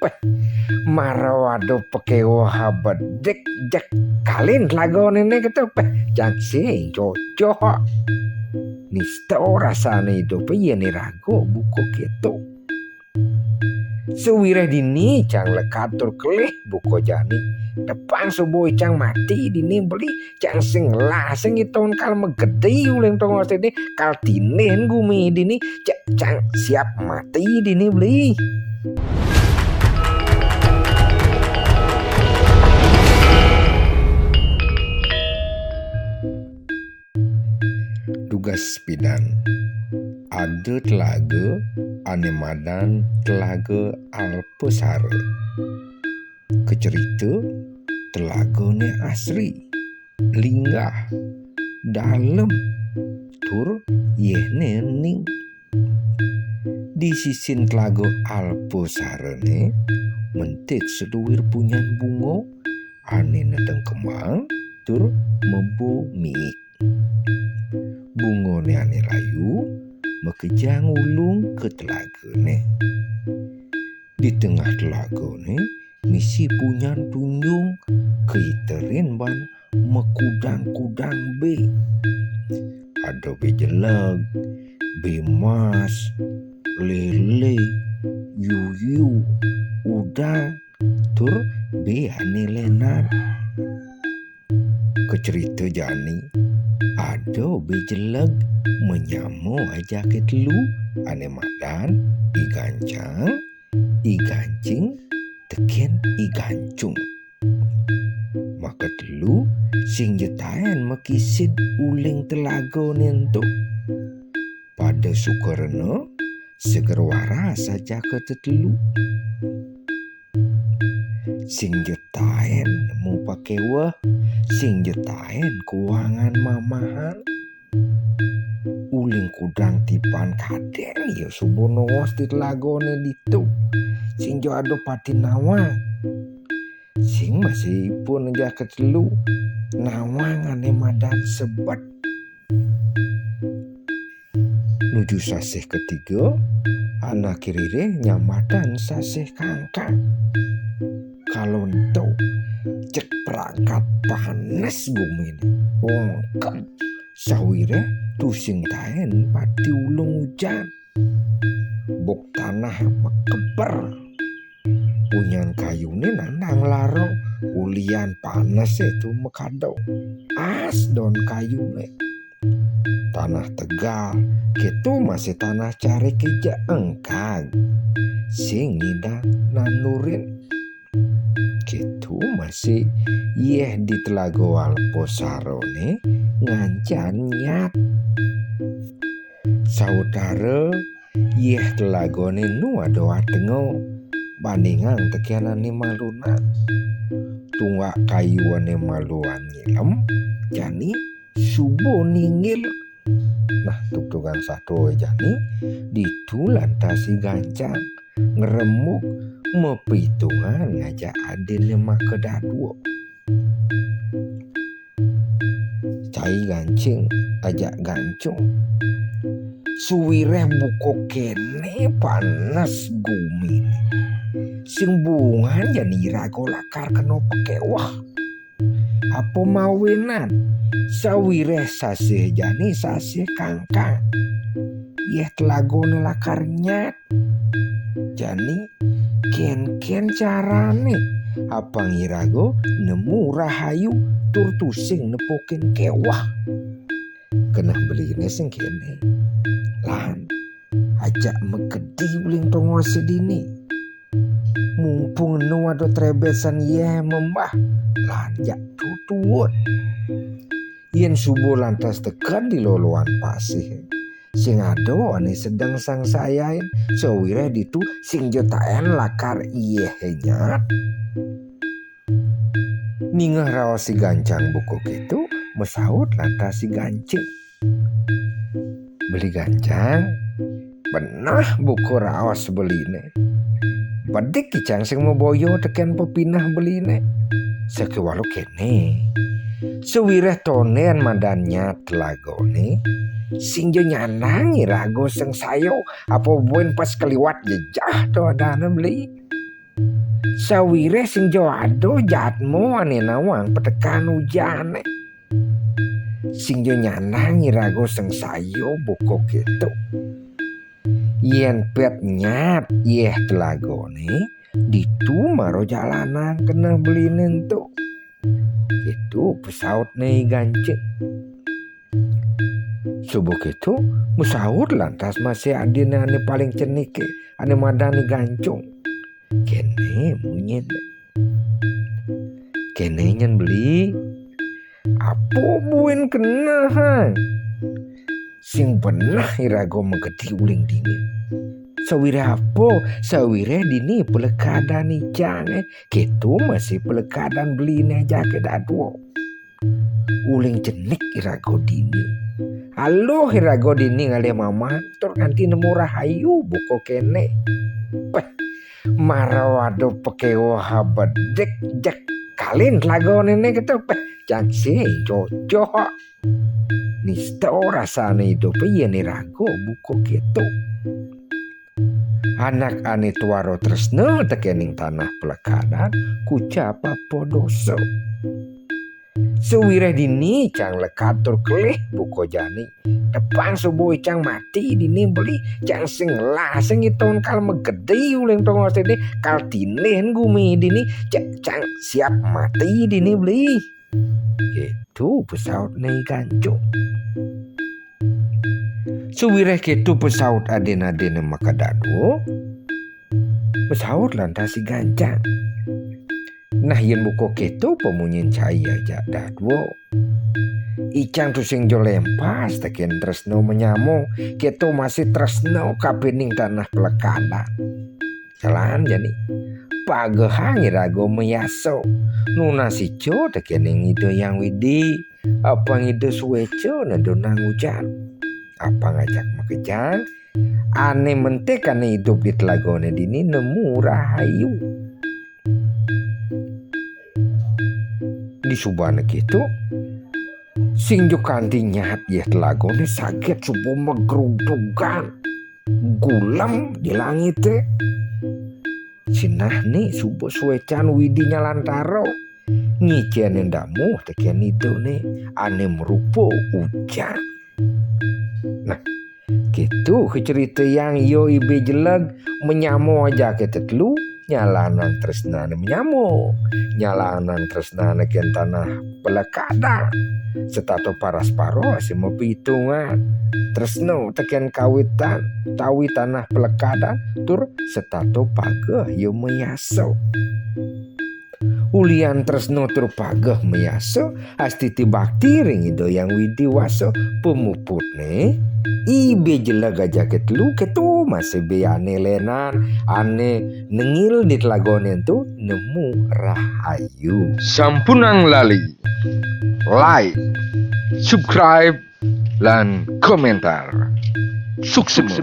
peh marawado pekewo habedek jak kalin lagone ne gitu peh jak sing cocok nista rasane hidup ye ni rago buko gitu suwireh dini cang lekatur kelih buko jani depan subuh cang mati dini beli cang sing lah sing iton kal megede uleng tong sini kal tinen gumi dini cang siap mati dini beli tugas pidan ada telaga anemadan telaga Alpesara kecerita telaga ne asri linggah dalam tur yehne ning di sisin telaga Alpesara ne mentik seduwir punyan bungo ane nedeng kemang tur membumi bungo ne ane layu mekejang ulung ke telaga ne di tengah telaga ne misi punyan tunjung keiterin ban mekudang-kudang be ada be jeleg be mas lele yuyu udang tur be ane lenar kecerita jani ada be jeleg menyamu aja ke telu ane madan igancang igancing teken igancung maka telu sing jetaen mekisid uling telaga nento pada sukarna seger waras saja ke tetelu sing jetaen mau pakai wah sing jetaen keuangan mamahan uling kudang tipan kaden ya subono di telagone ditu sing jo ado pati nawang sing masih pun aja ketelu nawang ane madan sebat nuju sasih ketiga anak kirire nyamadan sasih kangkang kalau ento cek perangkat panas bumi ini wongkep sawire tusing taen pati ulung hujan bok tanah mekeber punyan kayu ini nandang laro ulian panas itu mekado as don kayu ne tanah tegal gitu masih tanah cari keja engkag sing ngidang nanurin gitu masih yeh di telaga Alpesara ne ngancan nyat saudara yeh telagone nu adoa tengo bandingan tekianan ni malunan tunggak kayuane maluan ngilem jani subuh ningil nah tuktukan satu jani ditulantasi gancang ngeremuk mepitungan ngajak adilnya maka dadwo cai gancing ajak gancung suwireh buko kene panas gumi sing bungan jani rago lakar keno pekewah apa mawinan sawireh sasih jani sasih kangkang yeh telagone lakar nyat jani ken carane apa ngirago nemu rahayu tur tusing nepokin kewah kena beli ini sing kene lan ajak megedi uling tongo sedini mumpung nu ado trebesan ye membah lan jak tutuwut yen subuh lantas tekan di loloan pasih sing ado ane sedang sang sayain sewire ditu sing jotaen lakar iye nyat ningah rawas si gancang buku gitu mesaut lantas si gancing beli gancang benah buku rawas beline badik kicang sing mau boyo teken pepinah beline sekewalu kene sewireh tonen madannya telagone sing jo nyanangi rago seng sayo apa buen pas keliwat jejah to adana beli Sawire sing joado jatmo ane nawang petekan ujane. Sing jo nyanang irago seng sayo buko gitu. Yen pet nyat yeh telagone ditu maro jalanan kena beli nentu. Itu pesaut nih gancing. Subuh itu musaut lantas masih adine ane paling cenike ane madani gancung. Kene munyin. Kene nyen beli. Apo buin kena hang. Sing benah irago megedi uling dingin. Sawire apo? Sawire dini pelekadan ijang Gitu masih pelekadan beli aja ke dadwo. Uling jenik irago dini. Halo irago dini ngale mama tur kanti nemu rahayu buko kene. Peh marawado pekewo habedek jak kalin lago nene gitu peh jaksi cocok. Nisto rasane hidup yen irago buko gitu. Anak ane tuaro tresno tekening tanah pelekadan kucapa podoso. Suwire dini cang lekatur kelih buko jani. Depan subuh cang mati dini beli cang sing laseng iton kal megede uling tongo sini kal tineh gumi dini cang siap mati dini beli. Itu pesaut nih gancung. Suwireh ketu pesaut aden-aden makadado. Pesaut lantas si gancang. Nah yen buko ketu pemunyin cahaya jak dadwo. Icang tu sing jo lempas teken tresno menyamo. Ketu masih tresno kapening tanah pelekadan. Jalan jani. Pagehang irago meyaso. Nuna si jo tekening ide yang widi. Apa ngide suweco nadonang hujan. Apa ngajak makejang ane mentek ane hidup di telagone dini nemu rahayu. Di subane gitu sing jo kanti nyat ye telagone sakit subuh megrudugan gulam di langit sinah nih subuh suecan widi nyalantaro ngicen endamu teken itu nih ane merupo hujan. Nah, gitu cerita yang yo ibe jeleg menyamo aja ketetlu nyalanan tresnane menyamo nyalanan tresnane ken tanah pelekada setato paras paro si mau pitungan tresno teken kawitan tawi tanah pelekada tur setato pageh yo meyaso. Ulian tresno tur pageh meyaso astiti bakti ring ido yang widi waso pemuputne ibe jelag aja ketelu ketu masih be ane lenan ane nengil di telagone tu nemu rahayu. Sampunang lali like, subscribe, dan komentar. Sukses.